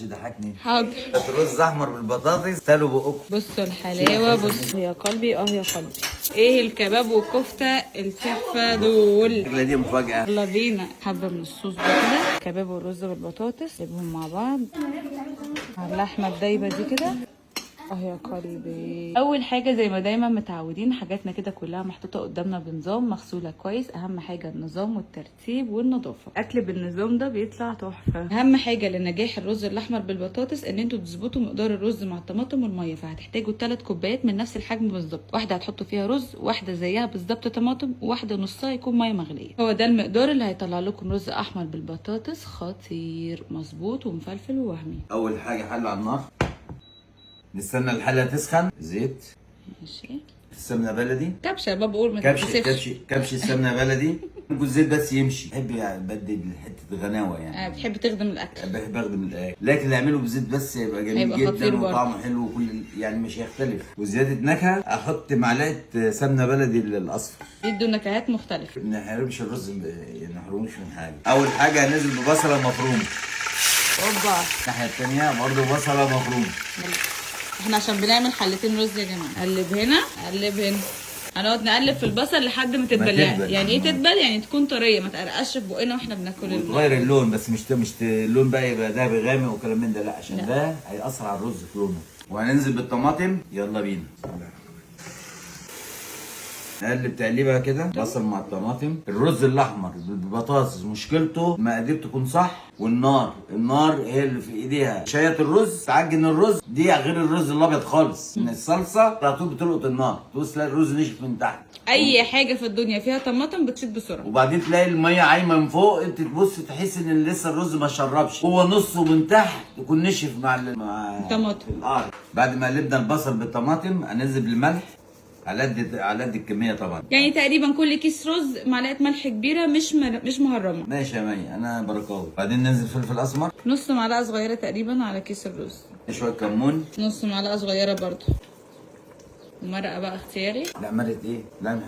محدش يضحكني. حاضر. رز احمر بالبطاطس، تالوا بقكم. بصوا الحلاوه، بصوا يا قلبي يا قلبي. ايه الكباب والكفته التحفه دول. الاكله دي مفاجاه. يلا بينا. حبه من الصوص ده كده، كباب والرز بالبطاطس سيبهم مع بعض على اللحمه الدايبه دي كده. يا قلبي. اول حاجه زي ما دايما متعودين، حاجاتنا كده كلها محطوطه قدامنا بنظام، مغسوله كويس. اهم حاجه النظام والترتيب والنظافه. اكل بالنظام ده بيطلع تحفه. اهم حاجه لنجاح الرز الاحمر بالبطاطس ان انتوا تظبطوا مقدار الرز مع الطماطم والميه. فهتحتاجوا 3 كوبايات من نفس الحجم بالظبط، واحده هتحطوا فيها رز، واحده زيها بالظبط طماطم، وواحده نصها يكون ميه مغليه. هو ده المقدار اللي هيطلع لكم رز احمر بالبطاطس خطير مظبوط ومفلفل ووهمي. اول حاجه حله على النار، نستنى الحله تسخن. زيت، ماشي. السمنه بلدي. كبشه بابا قول ما كبش تتكسفش. كبش السمنه بلدي. الزيت بس يمشي. بحب يعني بدي حته غناوه يعني. بتحب تخدم الاكل. بحب اخدم الاكل، لكن اللي اعمله بزيت بس يبقى جميل هيبقى خطير جدا برضه. وطعمه حلو وكل يعني مش هيختلف. وزياده نكهه احط معلقه سمنه بلدي الاصفر. يدوا نكهات مختلفه. ما نحرمش الرز يعني ما نحرموش من حاجه. اول حاجه هنزل ببصله مفرومه. اوبا. الناحيه الثانيه برضه بصله مفرومه. احنا عشان بنعمل حلتين رز يا جماعه. قلب هنا قلب هنا. هنقعد نقلب في البصل لحد ما تدبل. يعني ايه تدبل؟ يعني تكون طريه ما تقرقش في بقنا واحنا بناكل. وتغير اللون بس مش اللون بقى يبقى دهبي غامق وكلام من ده، لا عشان لا. ده هيأثر على الرز في لونه. وهننزل بالطماطم. يلا بينا. نقلب تقليبها كده، بصل مع الطماطم. الرز الاحمر بالبطاطس مشكلته المقادير تكون صح، النار هي اللي في ايديها. شاية الرز تعجن الرز دي غير الرز الابيض خالص. ان الصلصه على طول بتلقط النار، تبص تلاقي الرز نشف من تحت. اي حاجه في الدنيا فيها طماطم بتشد بسرعه. وبعدين تلاقي الميه عايمه من فوق، انت تبص تحس ان لسه الرز ما شربش، هو نصه من تحت يكون نشف مع الطماطم. بعد ما قلبنا البصل بالطماطم هننزل بالملح على قد الكميه طبعا. يعني تقريبا كل كيس رز معلقه ملح كبيره مش مهرمه. ماشي يا مي، انا بركاوي. بعدين ننزل فلفل اسمر نص معلقه صغيره تقريبا على كيس الرز. شويه كمون نص معلقه صغيره برضو. المرقه بقى اختياري. لا مرقه ايه؟ لا ما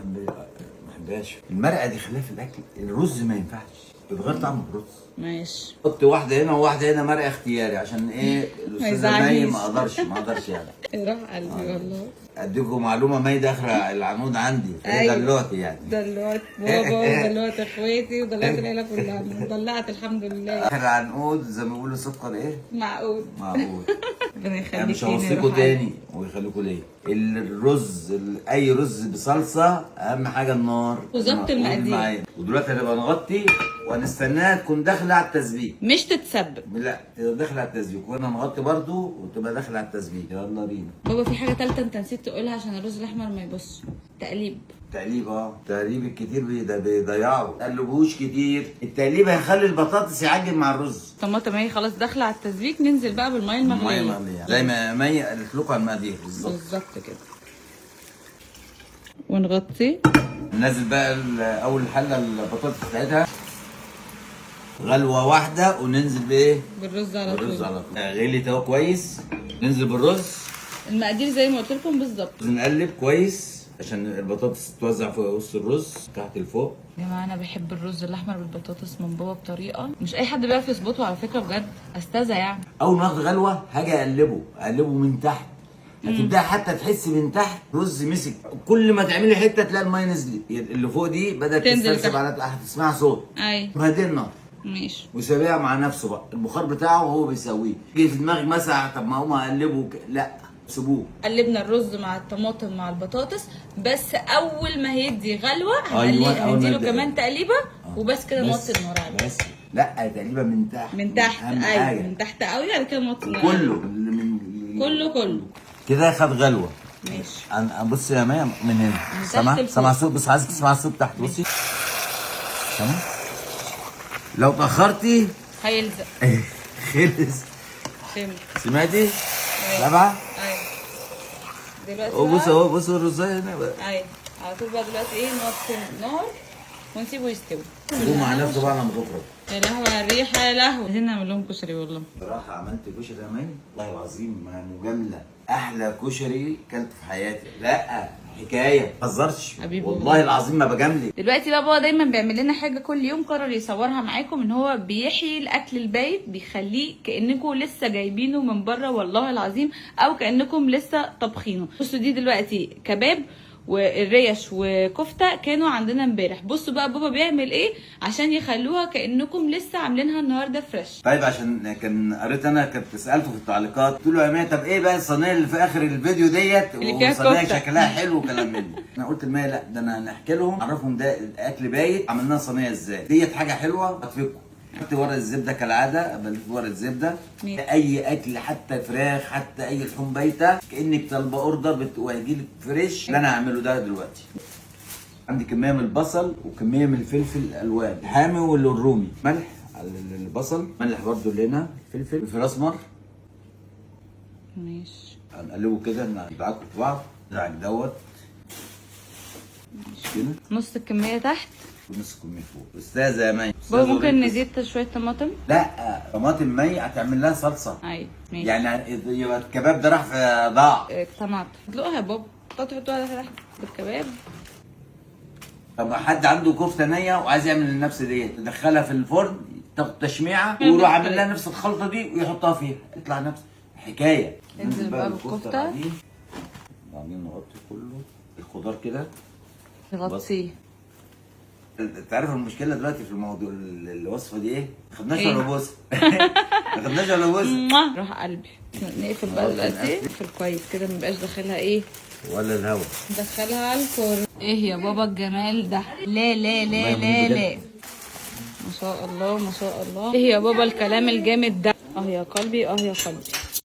بحبهاش. المرقه دي خلاف الاكل. الرز ما ينفعش، بتغير طعم الرز. ماشي. حط واحده هنا وواحده هنا، مرقه اختياري عشان ايه الاستاذه مي ما اقدرش يعني. راح قلبي والله. اديكم معلومه، مي داخله العنود عندي. أيوة. دلوقتي يعني دلوقتي بابا ودلوقتي اخواتي ودلوقتي العيله كلها مدلعت الحمد لله. اخر العنقود زي ما بيقولوا سكر ايه؟ معقول. يعني ربنا يخليك. مش هوصيكوا تاني ويخليكوا ليا. الرز اي رز بصلصه اهم حاجه النار وظبط المقادير. ودلوقتي هنبقى نغطي وهنستناها تكون داخله على التسبيك، مش تتسبك. لا تبقى داخله على التسبيك، وانا نغطي برضو وتبقى داخله على التسبيك. يلا بينا. بابا في حاجه ثالثه انت نسيت تقولها عشان الرز الاحمر ما يبصش. تقليب. التقليب الكتير بيضيعه. ما تقلبوش كتير، التقليب هيخلي البطاطس يعجن مع الرز. الطماطم هي خلاص داخله على التسبيك، ننزل بقى بالميه المغليه. زي ما مي قالت لكم على المقادير بالظبط كده. ونغطي. ننزل بقى اول حله البطاطس بتاعتها غلوه واحده، وننزل بايه؟ بالرز على طول. غليت اهو كويس. ننزل بالرز. المقادير زي ما قلت لكم بالظبط. نقلب كويس عشان البطاطس توزع فوق وسط الرز تحت لفوق. يا جماعه انا بحب الرز الاحمر بالبطاطس من بابا بطريقه مش اي حد بيعرف يظبطه على فكره بجد. استاذه يعني. اول ما اخد غلوه هاجي اقلبه من تحت. هتبدا حتى تحس من تحت رز مسك. كل ما تعملي حته تلاقي الميه نزلت، اللي فوق دي بدات تسترسب على تحت، هتسمعها صوت. ايوه. وهدي النار. ماشي. وسابيها مع نفسه بقى، البخار بتاعه هو بيسويه. جه في دماغك مثلا طب ما هو اقلبه لا سيبوه. قلبنا الرز مع الطماطم مع البطاطس، بس اول ما هيدي غلوه هنديله كمان تقليبه. وبس كده نوطي النار عليه. بس لا تقريبا من تحت. ايوه من تحت قوي. بعد كده نوطي النار كله كده خد غلوه. ماشي. انا بص يا مايا من هنا سامع الصوت. بص عايزك تسمع الصوت تحت. بصي سامع؟ لو تاخرتي هيلزق. خلص. سمعتي؟ 7. ايوه. دلوقتي بص الرزايه هنا بقى. ايوه على طول بقى. دلوقتي ايه؟ نوطي النار ونسيبه يستوي. هو مع نفسه بقى لما تخرج. يا لهوي على الريحه، يا لهوي، عايزين نعمل لهم كشري والله. بصراحة عملت كشري يا مي، والله العظيم ما مجاملة، أحلى كشري كلت في حياتي. لا حكاية ما بهزرش حبيبي والله العظيم ما بجاملك. دلوقتي بقى بابا دايما بيعمل لنا حاجه كل يوم، قرر يصورها معاكم، ان هو بيحيي الاكل البايت، بيخليه كانكم لسه جايبينه من بره والله العظيم، او كانكم لسه طابخينه. بصوا دي دلوقتي كباب والريش وكفته كانوا عندنا امبارح. بصوا بقى بابا بيعمل ايه عشان يخلوها كانكم لسه عاملينها النهارده فريش. طيب عشان كان قريت انا كنت سالته في التعليقات، قلت له يا مي طب ايه بقى الصينيه اللي في اخر الفيديو ديت اللي فيها وصينيه كفتة. شكلها حلو وكلام من ده. انا قلت لمي لا ده انا هنحكي لهم نعرفهم ده الاكل بايت عملناها صينيه ازاي، ديت حاجه حلوه هتفيدكم. حط ورق الزبده كالعاده، بلف ورق الزبده. اي اكل حتى فراخ حتى اي لحوم بايته كانك طالبه اوردر وهيجي لك فريش. اللي انا هعمله ده دلوقتي، عندي كميه من البصل وكميه من الفلفل الالوان الحامي والرومي، ملح على البصل، ملح برضو اللي هنا، فلفل اسمر. ماشي هنقلبه كده ندعكوا في بعض، دعك دوت مش كده، نص الكميه تحت ونص كميه فوق. استاذه يا مي بابا ممكن نزيد شويه طماطم؟ لا طماطم مي هتعمل لها صلصه. ايوه ماشي، يعني يبقى الكباب ده راح في ضاع. اقتنعت. ادلقها يا بابا، تحطوها تحت بالكباب. طب حد عنده كفته نيه وعايز يعمل النفس ديت، يدخلها في الفرن تاخد تشميعه ويروح عامل لها نفس الخلطه دي ويحطها فيها يطلع نفس حكايه. انزل بقى بالكفته، بعدين نغطي كله الخضار كده نغطيه. انت عارف المشكله دلوقتي في الموضوع الوصفه دي ايه؟ ما خدناش ايه؟ ولا بوسه. ما خدناش ولا بوسه. روح قلبي. نقفل بقى دلوقتي، نقفل كويس كده، ما يبقاش داخلها ايه ولا الهوا. ندخلها على الفرن. ايه يا بابا الجمال ده؟ لا لا لا لا لا، ما شاء الله ما شاء الله. ايه يا بابا الكلام الجامد ده؟ اه يا قلبي، اه يا قلبي.